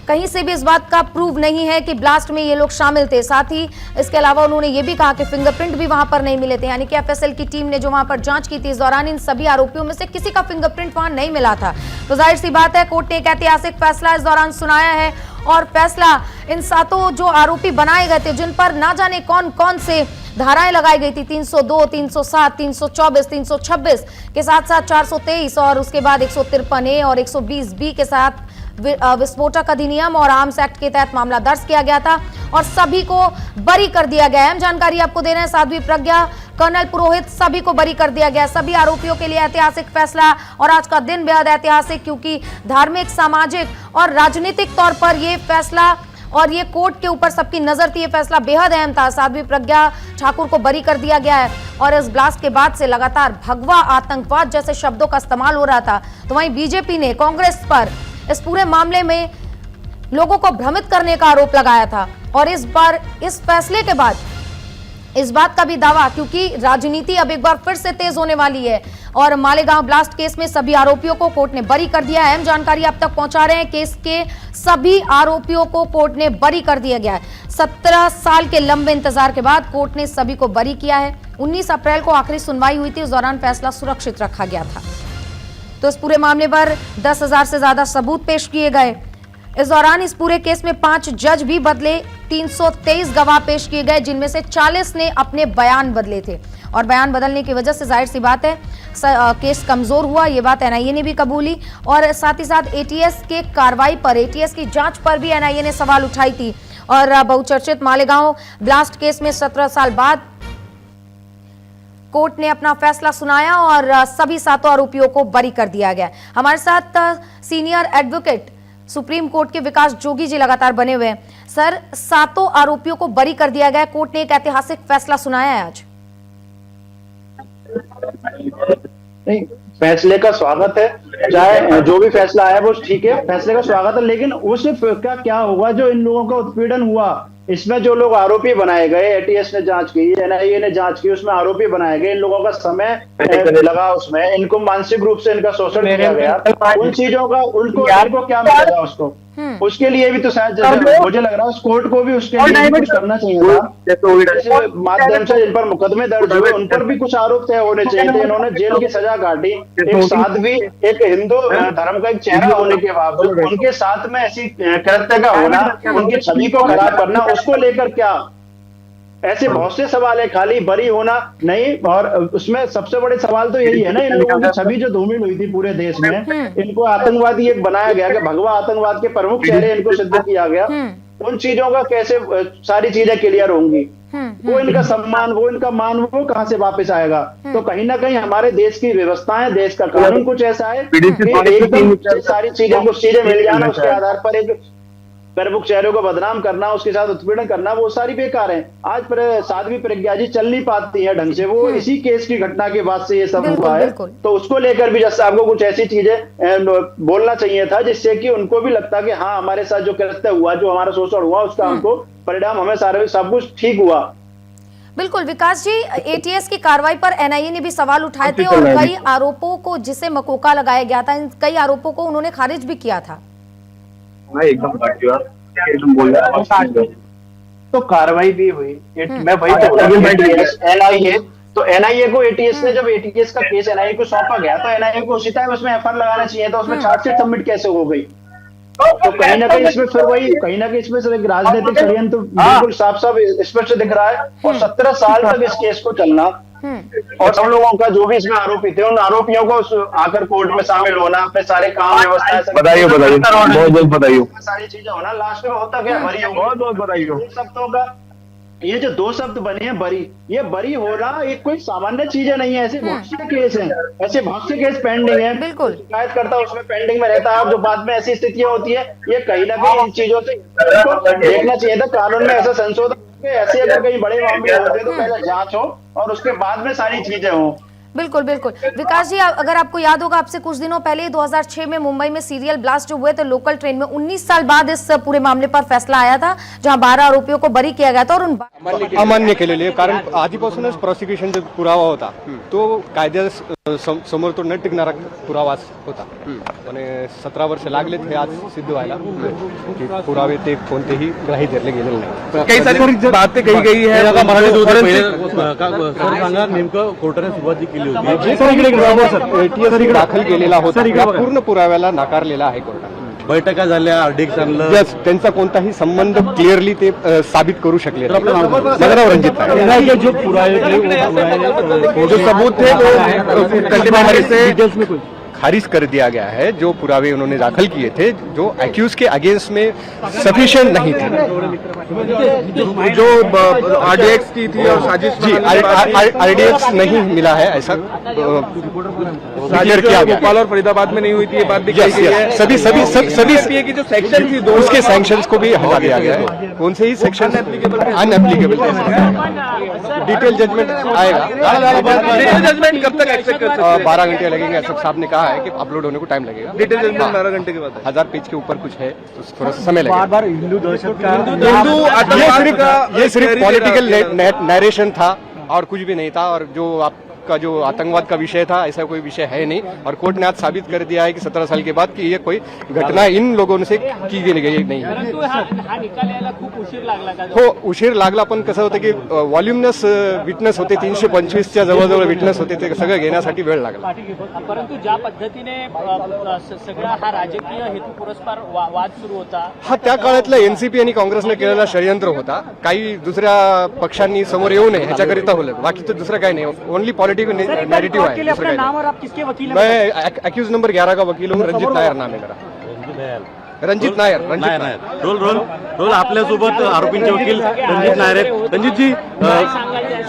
कहीं से भी इस बात का प्रूव नहीं है कि ब्लास्ट में ये लोग शामिल थे। साथ ही इसके अलावा उन्होंने ये भी कहा कि फिंगरप्रिंट भी वहां पर नहीं मिले थे, यानी कि एफएसएल की टीम ने जो वहां पर जांच की थी इस दौरान इन सभी आरोपियों में से किसी का फिंगरप्रिंट वहां नहीं मिला था। तो जाहिर सी बात है कोर्ट ने एक ऐतिहासिक फैसला इस दौरान सुनाया है और फैसला इन 7 जो आरोपी बनाए गए थे जिन पर ना जाने कौन कौन से धाराएं लगाई गई थी, 302, 307, 324, 326 के साथ साथ 423 और उसके बाद 153A और 120B के साथ विस्फोटक अधिनियम और आर्म्स एक्ट के तहत मामला दर्ज किया गया था और सभी को बरी कर दिया गया है। हम जानकारी आपको दे रहे हैं, साध्वी प्रज्ञा, कर्नल पुरोहित, सभी को बरी कर दिया गया। सभी आरोपियों के लिए ऐतिहासिक फैसला और आज का दिन बेहद ऐतिहासिक क्योंकि धार्मिक, सामाजिक और राजनीतिक तौर पर यह फैसला और ये कोर्ट के ऊपर सबकी नजर थी, ये फैसला बेहद अहम था। साध्वी प्रज्ञा ठाकुर को बरी कर दिया गया है और इस ब्लास्ट के बाद से लगातार भगवा आतंकवाद जैसे शब्दों का इस्तेमाल हो रहा था। तो वहीं बीजेपी ने कांग्रेस पर इस पूरे मामले में लोगों को भ्रमित करने का आरोप लगाया था और इस बार इस फैसले के बाद इस बात का भी दावा, क्योंकि राजनीति अब एक बार फिर से तेज होने वाली है और मालेगांव ब्लास्ट केस में सभी आरोपियों को कोर्ट ने बरी कर दिया है। अहम जानकारी आप तक पहुंचा रहे हैं, केस के सभी आरोपियों को कोर्ट ने बरी कर दिया गया है। 17 साल के लंबे इंतजार के बाद कोर्ट ने सभी को बरी किया है। 19 अप्रैल को आखिरी सुनवाई हुई थी, उस दौरान फैसला सुरक्षित रखा गया था। तो इस पूरे मामले पर 10,000 से ज्यादा सबूत पेश किए गए। इस दौरान इस पूरे केस में 5 जज भी बदले, 323 गवाह पेश किए गए जिनमें से 40 ने अपने बयान बदले थे और बयान बदलने की वजह से जाहिर सी बात है केस कमजोर हुआ, ये बात एनआईए ने भी कबूली और साथ ही साथ एटीएस के कार्रवाई पर, एटीएस की जांच पर भी एनआईए ने सवाल उठाई थी और बहुचर्चित मालेगांव ब्लास्ट केस में 17 साल बाद कोर्ट ने अपना फैसला सुनाया और सभी 7 आरोपियों को बरी कर दिया गया। हमारे साथ सीनियर एडवोकेट सुप्रीम कोर्ट के विकास जोगी जी लगातार बने हुए हैं। सर, 7 आरोपियों को बरी कर दिया गया, कोर्ट ने एक ऐतिहासिक फैसला सुनाया है आज। नहीं, फैसले का स्वागत है, चाहे जो भी फैसला आया वो ठीक है, फैसले का स्वागत है, लेकिन उस क्या होगा जो इन लोगों का उत्पीड़न हुआ, इसमें जो लोग आरोपी बनाए गए, एटीएस ने जांच की, एनआईए ने जांच की, उसमें आरोपी बनाए गए, इन लोगों का समय लगा, उसमें इनको मानसिक रूप से इनका शोषण किया गया, उन चीजों का उनको क्या मिलेगा उसको, उसके लिए भी तो शायद मुझे लग रहा है उस कोर्ट को भी उसके लिए कुछ करना चाहिए था। माध्यम से जिन पर मुकदमे दर्ज हुए उन पर भी कुछ आरोप तय होने चाहिए थे। इन्होंने जेल की सजा काटी, एक साध्वी, एक हिंदू धर्म का एक चेहरा होने के बावजूद उनके साथ में ऐसी कृत्य का होना, उनकी छवि को खराब करना, उसको लेकर क्या ऐसे बहुत से सवाल है, खाली बरी होना नहीं। और उसमें सबसे बड़े सवाल तो यही है ना, इन लोगों की छवि जो धूमिल हुई थी पूरे देश में, इनको आतंकवादी एक बनाया गया कि भगवा आतंकवाद के प्रमुख चेहरे इनको सिद्ध किया गया, उन चीजों का कैसे सारी चीजें क्लियर होंगी, वो इनका सम्मान, वो इनका मान, वो कहां से वापस आएगा। तो कहीं ना कहीं हमारे देश की व्यवस्थाएं, देश का कानून कुछ ऐसा है कि एकदम सारी चीजें कुछ चीजें मिल जाना, उसके आधार पर एक प्रमुख चेहरों को बदनाम करना, उसके साथ उत्पीड़न करना, वो सारी बेकार है। आज साध्वी प्रज्ञा जी चल नहीं पाती है ढंग से, वो इसी केस की घटना के बाद से ये सब हुआ है। तो उसको लेकर भी जैसे आपको कुछ ऐसी चीजें बोलना चाहिए था जिससे कि उनको भी लगता कि हाँ, हमारे साथ जो कृत्य हुआ, जो हमारा शोषण हुआ, उसका हमको परिणाम हमें सारे सब कुछ ठीक हुआ। बिल्कुल विकास जी, एटीएस की कार्रवाई पर एनआईए ने भी सवाल उठाए थे और कई आरोपों को जिसे मकोका लगाया गया था, इन कई आरोपों को उन्होंने खारिज भी किया था। एकदम बोल रहा तो कार्रवाई भी हुई। मैं वही तो एनआईए, तो एनआईए को एटीएस ने जब एटीएस का केस एनआईए को सौंपा गया तो एनआईए को उसी टाइम उसमें एफआईआर लगाना चाहिए था, उसमें चार्जशीट सबमिट कैसे हो गई? तो कहीं ना कहीं इसमें फिर वही कहीं ना कहीं इसमें सिर्फ एक राजनीतिक षड्यंत्र बिल्कुल साफ साफ स्पष्ट दिख रहा है। और 17 साल तक इस केस को चलना और सब लोगों का जो भी इसमें आरोपी थे उन आरोपियों को आकर कोर्ट में शामिल होना, अपने सारे काम व्यवस्था बताइए बहुत बहुत बताइए सारी चीजें होना, लास्ट में होता क्या बरी हो। बहुत बहुत बताइए शब्दों का ये जो 2 शब्द बने हैं बरी, ये बरी होना एक कोई सामान्य चीजें नहीं है, ऐसे बहुत से केस हैं, ऐसे बहुत से केस पेंडिंग है, बिल्कुल शिकायत करता उसमें पेंडिंग में रहता है। जो बाद में ऐसी स्थितियां होती है, ये कहीं ना कहीं इन चीजों से देखना चाहिए था कानून में ऐसा संशोधन, ऐसे अगर कहीं बड़े मामले होते तो पहले जांच हो और उसके बाद में सारी चीजें हो। बिल्कुल बिल्कुल विकास जी, अगर आपको याद होगा आपसे कुछ दिनों पहले 2006 में मुंबई में सीरियल ब्लास्ट जो हुए थे लोकल ट्रेन में, 19 साल बाद इस पूरे मामले पर फैसला आया था जहां 12 आरोपियों को बरी किया गया था और उन अमान्य केलेले आहे. कारण आधीपासूनच प्रॉसिक्युशन जो पुरावा होता तो कायद्या समोर तो न टिकणारा पुरावाच होता आणि 17 वर्ष लागले हे आज सिद्ध व्हायला की पुरावे ते कोणतेही ग्राही धरले गेलेले नाही. कई सारी बातें कही गई है सांगा नेमकं कोर्टाने सुरुवात केली एटीएस दाखल केलेला होता या पूर्ण पुराव्याला नाकारलेला आहे कोर्टाने. बैठका झाल्या आरडीएक्स आणलं, यस, त्यांचा कोणताही संबंध क्लिअरली ते साबित करू शकले. माझं नाव रणजित आहे. जो पुरावे जो सबूत थे वो कंटेम्पररी से डिटेल्स में कोई खारिज कर दिया गया है. जो पुरावे उन्होंने दाखिल किए थे जो एक्यूज के अगेंस्ट में सफिशिएंट नहीं थे. जो आरडीएक्स की थी और साजिश जी आरडीएक्स नहीं मिला है ऐसा क्लियर किया गया. भोपाल और फरीदाबाद में नहीं हुई थी ये बात भी कही गई है. सभी की जो सेक्शन थी उसके सैंक्शंस को भी हटा दिया गया है. कौन से ही सेक्शन अनएप्लीकेबल. डिटेल जजमेंट आएगा. जजमेंट कब तक एक्सेप्ट कर सकते हैं? 12 घंटे लगेंगे ऐसा साहब ने कहा है कि अपलोड होने को टाइम लगेगा. डिटेल जजमेंट 12 घंटे के बाद 1000 पेज के ऊपर कुछ है तो थोड़ा सा समय लगेगा. बार हिंदू दहशत का हिंदू आतंकवाद का ये सिर्फ पॉलिटिकल नरेशन था और कुछ भी नहीं था. और जो आपका जो आतंकवाद का विषय था ऐसा कोई विषय है नहीं. और कोर्ट ने आज साबित कर दिया है कि 17 साल के बाद कि ये कोई घटना इन लोगों से की गेली नाही. हो उशीर लागला पण कसं होतं की व्हॉल्युमिनस विटनेस होते 325च्या जवळजवळ विटनेस होते ते सगळं घेण्यासाठी वेळ लागला. परंतु ज्या पद्धतीने सगळा हा राजकीय हेतू पुरस्कार वाद सुरू होता हा त्या काळातला एनसीपी आणि काँग्रेसने केलेला षडयंत्र होता. काही दुसऱ्या पक्षांनी समोर येऊ नये ह्याच्याकरिता होलं. बाकी तो दुसरं काही नाही. ओनली पॉलिटिकल नैरेटिव है. नाम और आप किसके वकील मैं एक्यूज नंबर 11 का वकील हूँ. रंजित नायर नाम है मेरा. रंजित नायर. रोल आपल्यासोबत आरोपींचे वकील रणजित नायर आहेत. रणजितजी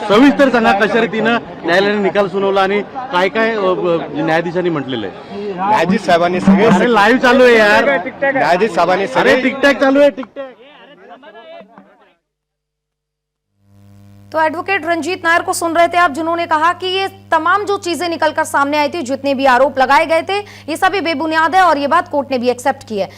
सविस्तर सांगा कशा रीतीनं न्यायालयाने निकाल सुनावला आणि काय काय न्यायाधीशांनी म्हटलेलं आहे. न्यायाधीश साहेबांनी सगळे लाईव्ह चालू आहे यार. न्यायाधीश साहेबांनी अरे टिकटॅक चालू आहे. टिकटॅक तो एडवोकेट रंजीत नायर को सुन रहे थे आप, जिन्होंने कहा कि ये तमाम जो चीजें निकलकर सामने आई थी, जितने भी आरोप लगाए गए थे, ये सभी बेबुनियाद है और ये बात कोर्ट ने भी एक्सेप्ट की है.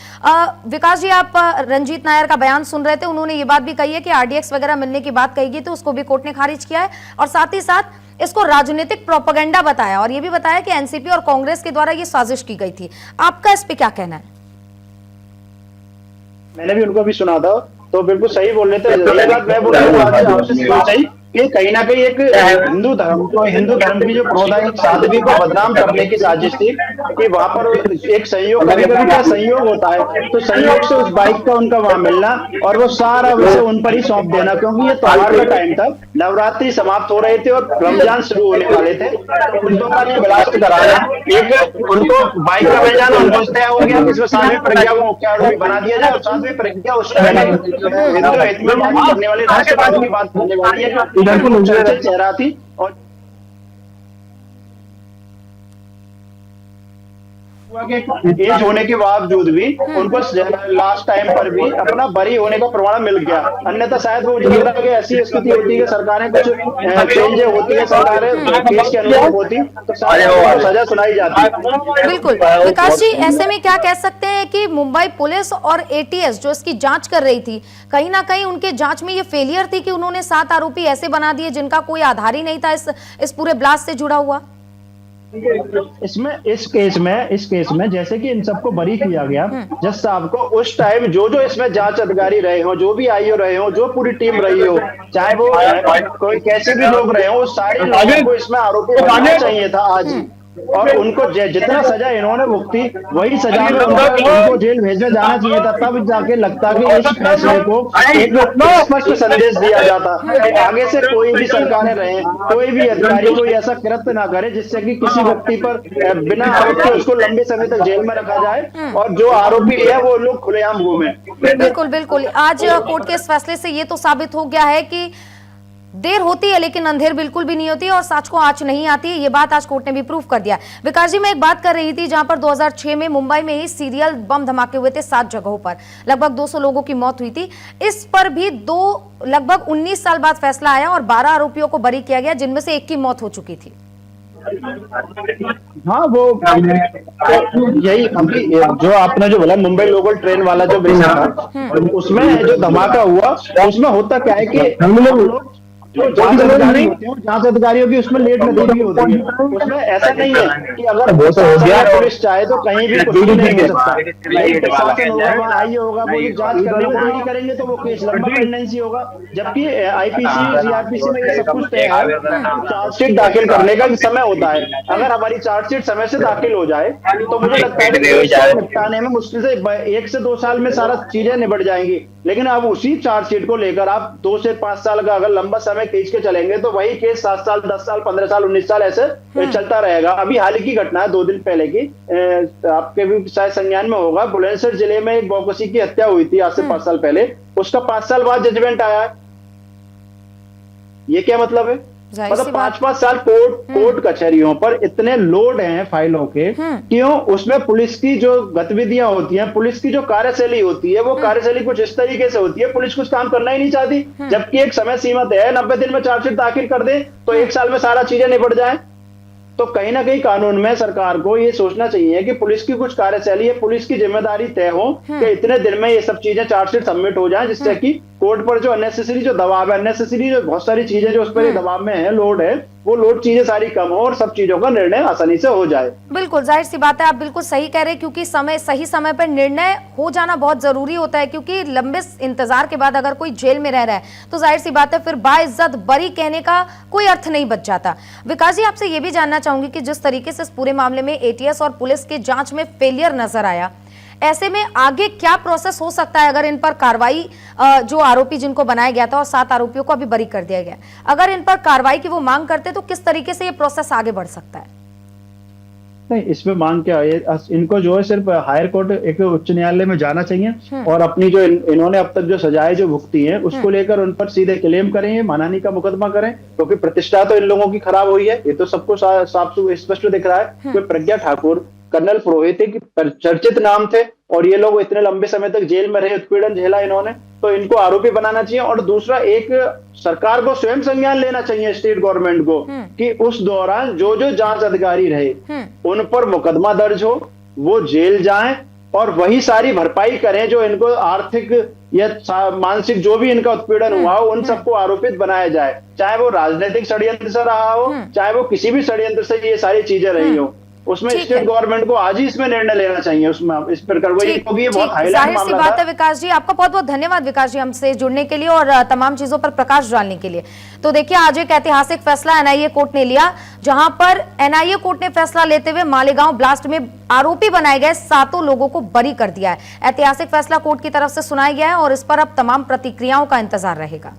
विकास जी, आप रंजीत नायर का बयान सुन रहे थे. उन्होंने ये बात भी कही है कि आरडीएक्स वगैरह मिलने की बात कही गई थी, उसको भी कोर्ट ने खारिज किया है और साथ ही साथ इसको राजनीतिक प्रोपेगेंडा बताया और ये भी बताया कि एनसीपी और कांग्रेस के द्वारा ये साजिश की गई थी. आपका इस पे क्या कहना है? मैंने भी उनको भी सुना था तो बिल्कुल सही बोल रहे थे. मैं बोल रहा हूँ ये कहीं ना कहीं एक हिंदू धर्म की जो प्रोदायिक सादगी को बदनाम करने की साजिश थी कि वहां पर एक संयोग, कभी कभी क्या संयोग होता है तो संयोग से उस बाइक का उनका वहां मिलना और वो सारा विषय उन पर ही सौंप देना, क्योंकि ये त्योहार का टाइम था, नवरात्रि समाप्त हो रहे थे और रमजान शुरू होने वाले थे. उनको ब्लास्ट कराना, एक उनको बाइक का मिल जाना उनको तय हो गया. इसमें सातवीं प्रज्ञा को मुख्य आरोपी बना दिया जाए और सातवीं प्रज्ञा उस हिंदू हित में बात करने वाले, राष्ट्रवाद की बात करने वाली है चेहरा थी. और एज होने के बावजूद भी उनको लास्ट टाइम पर भी अपना बरी होने का प्रमाण मिल गया। अन्यथा शायद वो मुझे लग रहा है कि ऐसी स्थिति होती है कि सरकारें कुछ चेंज होती है, सरकारें केस के अनुरूप होती तो शायद सजा सुनाई जाती। बिल्कुल विकास जी, ऐसे में क्या कह सकते हैं कि मुंबई पुलिस और एटीएस जो इसकी जांच कर रही थी, कहीं ना कहीं उनके जांच में ये फेलियर थी कि उन्होंने 7 आरोपी ऐसे बना दिए जिनका कोई आधार ही नहीं था इस पूरे ब्लास्ट से जुड़ा हुआ। इस केस में जैसे कि इन सबको बरी किया गया, जज साहब को उस टाइम जो इसमें जांच अधिकारी रहे हो, जो भी आईओ रहे हो, जो पूरी टीम रही हो, चाहे वो कोई कैसे भी लोग रहे हो, सारे लोगों को इसमें आरोपी बनाना चाहिए था आज। और उनको जितना सजा इन्होंने भुगती वही सजा में उनको जेल भेजने जाना चाहिए था। तब जाके लगता कि इस फैसले को एक स्पष्ट संदेश दिया जाता कि आगे से कोई भी सरकारें रहे, कोई भी अधिकारी कोई ऐसा कृत्य ना करे जिससे कि किसी व्यक्ति पर बिना आरोप के उसको लंबे समय तक जेल में रखा जाए और जो आरोपी है वो लोग खुलेआम घूमे। बिल्कुल बिल्कुल, आज कोर्ट के इस फैसले से ये तो साबित हो गया है कि देर होती है लेकिन अंधेर बिल्कुल भी नहीं होती और सच को आंच नहीं आती है। ये बात आज कोर्ट ने भी प्रूव कर दिया। विकास जी, मैं एक बात कर रही थी जहां पर 2006 में मुंबई में ही सीरियल बम धमाके हुए थे 7 जगहों पर, लगभग 200 लोगों की मौत हुई थी। इस पर भी लगभग 19 साल बाद फैसला आया और 12 आरोपियों को बरी किया गया, जिनमें से एक की मौत हो चुकी थी। हाँ, वो यही अभी जो आपने जो बोला मुंबई लोकल ट्रेन वाला जो ब्रिज था, उसमें जो धमाका हुआ उसमें होता क्या है कि हम लोग जो जांच अधिकारी होते हैं, जांच अधिकारियों की उसमें लेट नतीजी होती है। उसमें ऐसा नहीं है कि अगर पुलिस चाहे तो कहीं भी कुछ भी नहीं हो सकता। प्रशासन होगा, वहाँ आई होगा, वो जांच करने में देरी करेंगे तो वो केस लंबा पेंडेंसी होगा। जबकि आईपीसी सीआरपीसी में ये सब कुछ तय है, चार्जशीट दाखिल करने का समय होता है। अगर हमारी चार्जशीट समय से दाखिल हो जाए तो मुझे लगता है कि निपटाने में मुश्किल से 1 से 2 साल में सारा चीजें निपट जाएंगी। लेकिन अब उसी चार्जशीट को लेकर आप 2 से 5 साल का अगर लंबा समय खींच के चलेंगे तो वही केस 7 साल 10 साल 15 साल 19 साल ऐसे चलता रहेगा। अभी हाल ही की घटना है 2 दिन पहले की, आपके भी शायद संज्ञान में होगा, बुलंदशहर जिले में एक बौकसी की हत्या हुई थी आज से 5 साल पहले। उसका 5 साल बाद जजमेंट आया है। ये क्या मतलब है? मतलब 5-5 साल कोर्ट कचहरियों पर इतने लोड हैं फाइलों के, क्यों? उसमें पुलिस की जो गतिविधियां होती हैं, पुलिस की जो कार्यशैली होती है, वो कार्यशैली कुछ इस तरीके से होती है, पुलिस कुछ काम करना ही नहीं चाहती। जबकि एक समय सीमा तय है, 90 दिन में चार्जशीट दाखिल कर दे तो 1 साल में सारा चीजें निपट जाए। तो कहीं ना कहीं कानून में सरकार को ये सोचना चाहिए कि पुलिस की कुछ कार्यशैली है, पुलिस की जिम्मेदारी तय हो कि इतने दिन में ये सब चीजें चार्जशीट सबमिट हो जाएं, जिससे कि कोर्ट पर जो अननेसेसरी जो दबाव है, अननेसेसरी जो बहुत सारी चीजें जो उस पर दबाव में है, लोड है, वो लोड चीजें सारी कम हो और सब चीजों का निर्णय आसानी से हो जाए। बिल्कुल जाहिर सी बात है, आप बिल्कुल सही कह रहे हैं, क्योंकि सही समय पर निर्णय हो जाना बहुत जरूरी होता है। क्योंकि लंबे इंतजार के बाद अगर कोई जेल में रह रहा है तो जाहिर सी बात है फिर बाइज्जत बरी कहने का कोई अर्थ नहीं बच जाता। विकास जी, आपसे ये भी जानना चाहूंगी कि जिस तरीके से इस पूरे मामले में एटीएस और पुलिस की जांच में फेलियर नजर आया, ऐसे में आगे क्या प्रोसेस हो सकता है अगर इन पर कार्रवाई, जो आरोपी जिनको बनाया गया था और 7 आरोपियों को अभी बरी कर दिया गया, अगर इन पर कार्रवाई की वो मांग करते तो किस तरीके से ये प्रोसेस आगे बढ़ सकता है? नहीं, इसमें मांग क्या है, इनको जो है सिर्फ हायर कोर्ट एक उच्च न्यायालय में जाना चाहिए और अपनी जो इन्होंने अब तक जो सजाएं जो भुगती है उसको लेकर उन पर सीधे क्लेम करें, मानहानि का मुकदमा करें, क्योंकि प्रतिष्ठा तो इन लोगों की खराब हुई है, ये तो सबको साफ स्पष्ट दिख रहा है। कोई प्रज्ञा ठाकुर, कर्नल पुरोहित चर्चित नाम थे और ये लोग इतने लंबे समय तक जेल में रहे, उत्पीड़न झेला इन्होंने, तो इनको आरोपी बनाना चाहिए। और दूसरा, एक सरकार को स्वयं संज्ञान लेना चाहिए, स्टेट गवर्नमेंट को, कि उस दौरान जो जांच अधिकारी रहे उन पर मुकदमा दर्ज हो, वो जेल जाएं और वही सारी भरपाई करें जो इनको आर्थिक या मानसिक जो भी इनका उत्पीड़न हुआ हो, उन सबको आरोपित बनाया जाए। चाहे वो राजनीतिक षड्यंत्र से रहा हो, चाहे वो किसी भी षड्यंत्र से ये सारी चीजें रही हो, उसमें स्टेट गवर्नमेंट को आज ही इसमें निर्णय लेना चाहिए, उसमें इस पर कार्रवाई होगी। बहुत हाईलाइट मामला बात है। विकास जी, आपका बहुत बहुत धन्यवाद विकास जी, हमसे जुड़ने के लिए और तमाम चीजों पर प्रकाश डालने के लिए। तो देखिए, आज एक ऐतिहासिक फैसला एनआईए कोर्ट ने लिया, जहां पर एनआईए कोर्ट ने फैसला लेते हुए मालेगांव ब्लास्ट में आरोपी बनाए गए 7 लोगों को बरी कर दिया है। ऐतिहासिक फैसला कोर्ट की तरफ से सुनाया गया है और इस पर अब तमाम प्रतिक्रियाओं का इंतजार रहेगा।